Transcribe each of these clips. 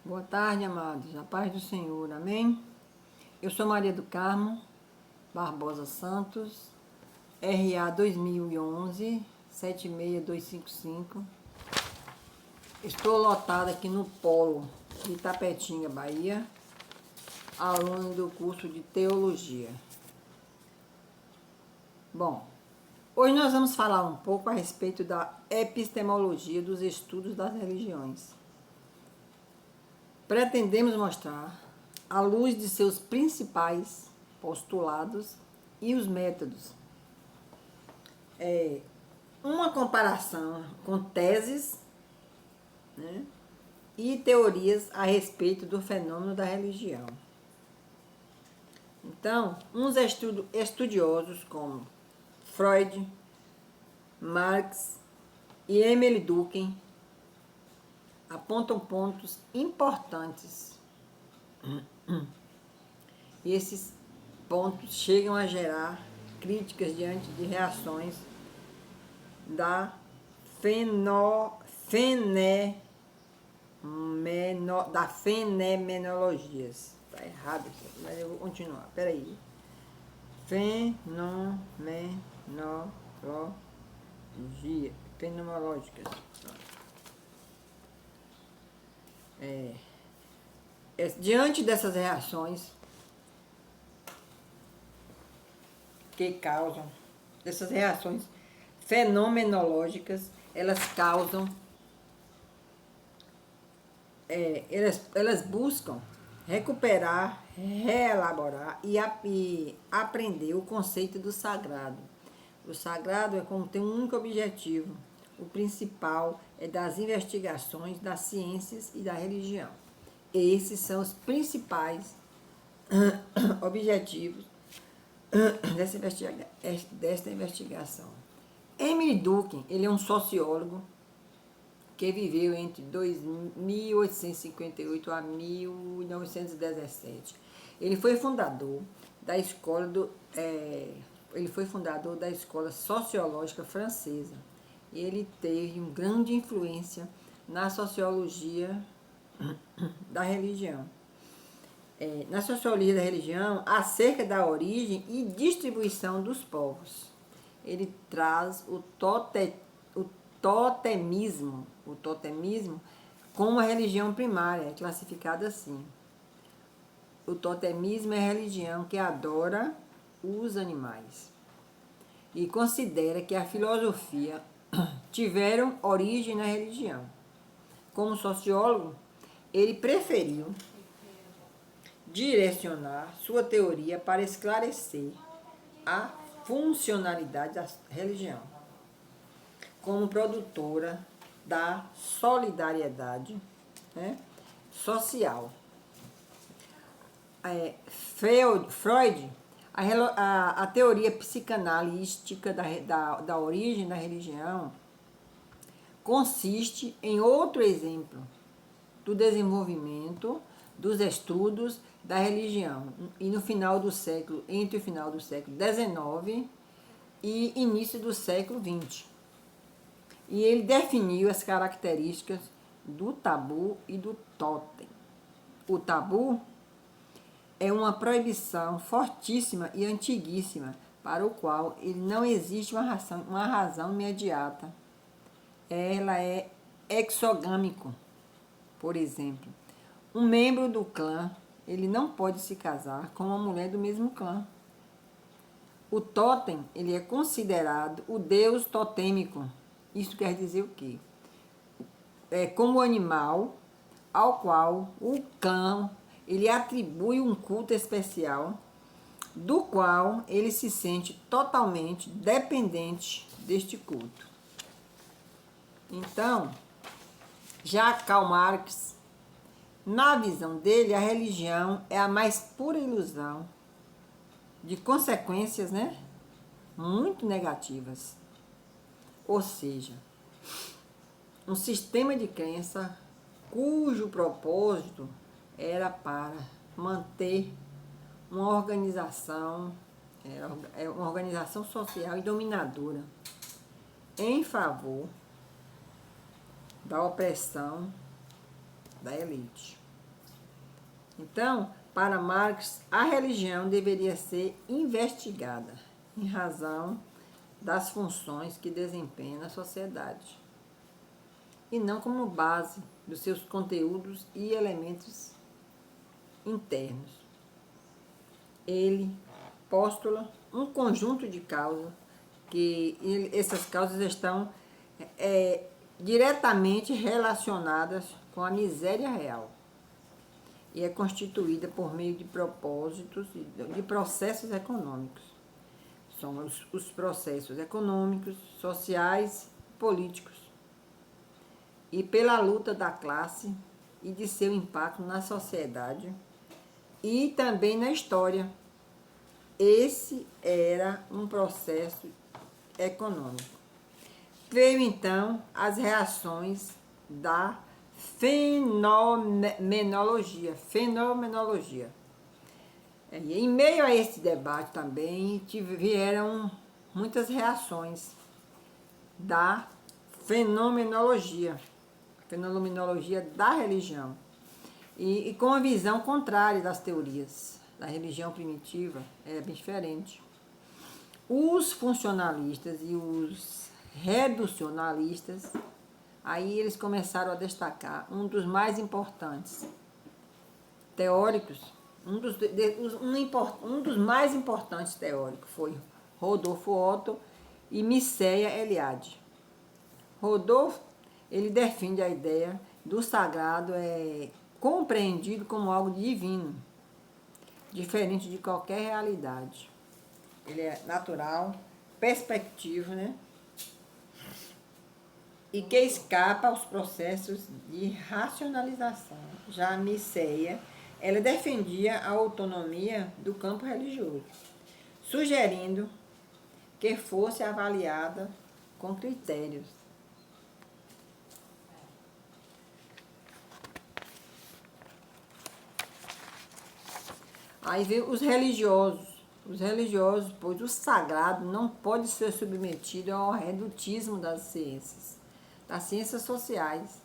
Boa tarde, amados. A paz do Senhor. Amém? Eu sou Maria do Carmo Barbosa Santos, RA 2011 76255. Estou lotada aqui no Polo de Itapetinga, Bahia, aluno do curso de Teologia. Bom, hoje nós vamos falar um pouco a respeito da epistemologia dos estudos das religiões. Pretendemos mostrar, à luz de seus principais postulados e os métodos, uma comparação com teses, né, e teorias a respeito do fenômeno da religião. Então, uns estudiosos como Freud, Marx e Emile Durkheim apontam pontos importantes. E esses pontos chegam a gerar críticas diante de reações da fenomenologia. Está errado aqui, mas eu vou continuar. Peraí. Fenomenológicas. Diante dessas reações dessas reações fenomenológicas, elas causam, elas buscam recuperar, reelaborar e aprender o conceito do sagrado. O sagrado é como tem um único objetivo. O principal é das investigações das ciências e da religião. Esses são os principais objetivos desta investigação. Emile Durkheim, ele é um sociólogo que viveu entre 1858 a 1917. Ele foi fundador da escola sociológica francesa. Ele teve uma grande influência na sociologia da religião. Na sociologia da religião, acerca da origem e distribuição dos povos. Ele traz o totemismo como a religião primária, é classificada assim. O totemismo é a religião que adora os animais e considera que a filosofia tiveram origem na religião. Como sociólogo, ele preferiu direcionar sua teoria para esclarecer a funcionalidade da religião como produtora da solidariedade, né, social. Freud, a teoria psicanalística da origem da religião consiste em outro exemplo do desenvolvimento dos estudos da religião e entre o final do século XIX e início do século XX. E ele definiu as características do tabu e do totem. O tabu é uma proibição fortíssima e antiguíssima, para o qual ele não existe uma razão imediata. Ela é exogâmico. Por exemplo, um membro do clã, ele não pode se casar com uma mulher do mesmo clã. O totem, ele é considerado o deus totêmico. Isso quer dizer o quê? É como o animal ao qual o clã, ele atribui um culto especial, do qual ele se sente totalmente dependente deste culto. Então, já Karl Marx, na visão dele, a religião é a mais pura ilusão de consequências, né, muito negativas. Ou seja, um sistema de crença cujo propósito era para manter uma organização social e dominadora em favor da opressão da elite. Então, para Marx, a religião deveria ser investigada em razão das funções que desempenha na sociedade, e não como base dos seus conteúdos e elementos internos. Ele postula um conjunto de causas, essas causas estão diretamente relacionadas com a miséria real, e é constituída por meio de propósitos e de processos econômicos. São os processos econômicos, sociais, políticos, e pela luta da classe e de seu impacto na sociedade e também na história. Esse era um processo econômico. Veio então as reações da fenomenologia. E em meio a esse debate também vieram muitas reações da fenomenologia da religião, e com a visão contrária das teorias da religião primitiva. É bem diferente. Os funcionalistas e os reducionalistas, aí eles começaram a destacar um dos mais importantes teóricos, um dos mais importantes teóricos foi Rodolfo Otto e Mircea Eliade. Rodolfo, ele defende a ideia do sagrado compreendido como algo divino, diferente de qualquer realidade. Ele é natural, perspectivo, né? E que escapa aos processos de racionalização. Já a Mircea, ela defendia a autonomia do campo religioso, sugerindo que fosse avaliada com critérios. Aí veio os religiosos, pois o sagrado não pode ser submetido ao redutismo das ciências sociais.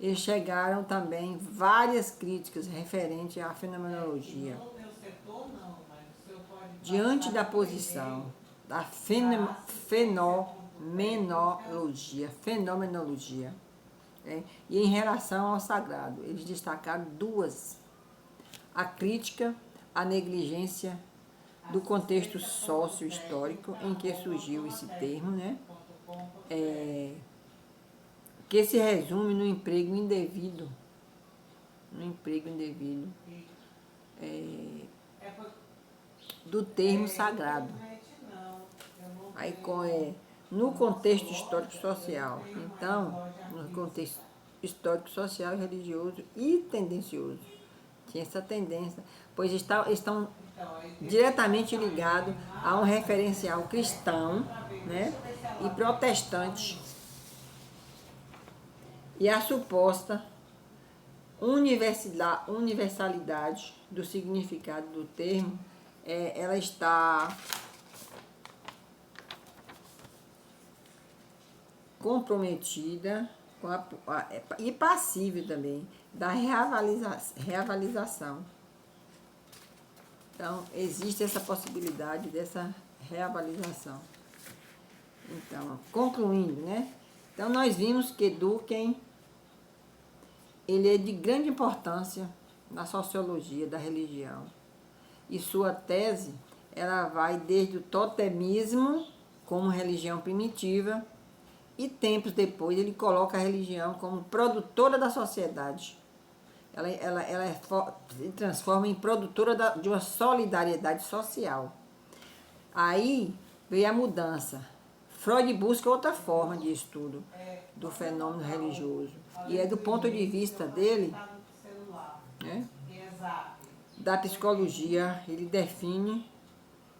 Eles chegaram também várias críticas referentes à fenomenologia. Diante da posição da fenomenologia, e em relação ao sagrado, eles destacaram duas: a crítica à negligência do contexto sócio-histórico em que surgiu esse termo, né? Que se resume no emprego indevido, do termo sagrado. Aí no contexto histórico-social. Então, no contexto histórico-social, religioso e tendencioso. Tinha essa tendência, pois estão diretamente ligados a um referencial cristão, né, e protestante, e a suposta universalidade do significado do termo, ela está comprometida e passível também da reavaliação. Então, existe essa possibilidade dessa reavaliação. Então, concluindo, né? Então, nós vimos que Durkheim, ele é de grande importância na sociologia da religião. E sua tese, ela vai desde o totemismo como religião primitiva, e tempos depois ele coloca a religião como produtora da sociedade. Ela se transforma em produtora de uma solidariedade social. Aí veio a mudança. Freud busca outra forma de estudo do fenômeno religioso. E é do ponto de vista dele, né, da psicologia, ele define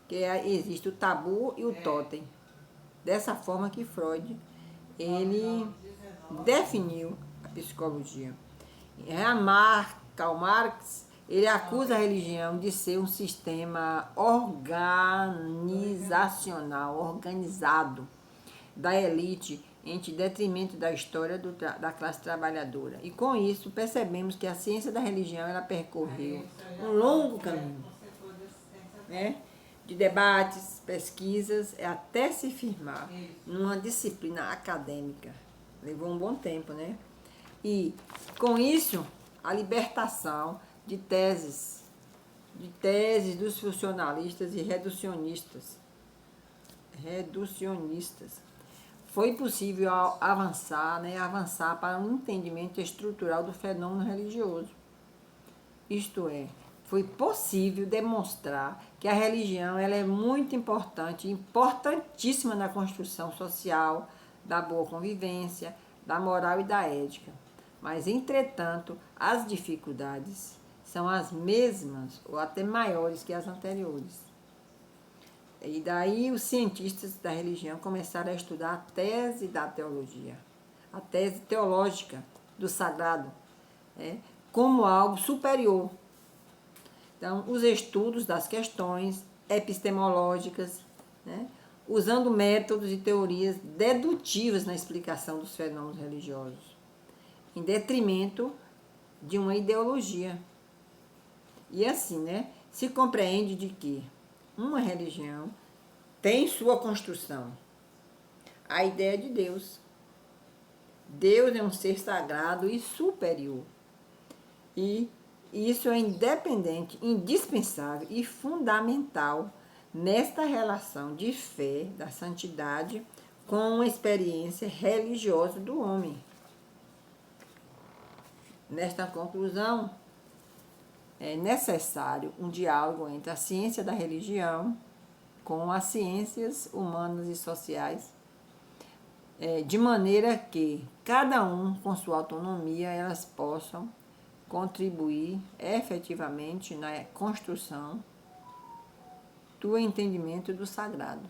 que existe o tabu e o totem. Dessa forma que Freud, ele definiu a psicologia. Karl Marx, ele acusa a religião de ser um sistema organizacional, organizado, da elite em detrimento da história da classe trabalhadora. E com isso percebemos que a ciência da religião ela percorreu um longo caminho, né, de debates, pesquisas, até se firmar numa disciplina acadêmica. Levou um bom tempo, né? E com isso a libertação de teses dos funcionalistas e reducionistas. Foi possível avançar, né, avançar para um entendimento estrutural do fenômeno religioso. Isto é, foi possível demonstrar que a religião ela é muito importante, importantíssima na construção social, da boa convivência, da moral e da ética. Mas, entretanto, as dificuldades são as mesmas ou até maiores que as anteriores. E daí os cientistas da religião começaram a estudar a tese da teologia, a tese teológica do sagrado, né, como algo superior. Então, os estudos das questões epistemológicas, né, usando métodos e teorias dedutivas na explicação dos fenômenos religiosos, em detrimento de uma ideologia. E assim, né, se compreende de que uma religião tem sua construção, a ideia de Deus. Deus é um ser sagrado e superior. E isso é independente, indispensável e fundamental nesta relação de fé, da santidade, com a experiência religiosa do homem. Nesta conclusão, é necessário um diálogo entre a ciência da religião com as ciências humanas e sociais, de maneira que cada um, com sua autonomia, elas possam contribuir efetivamente na construção do entendimento do sagrado.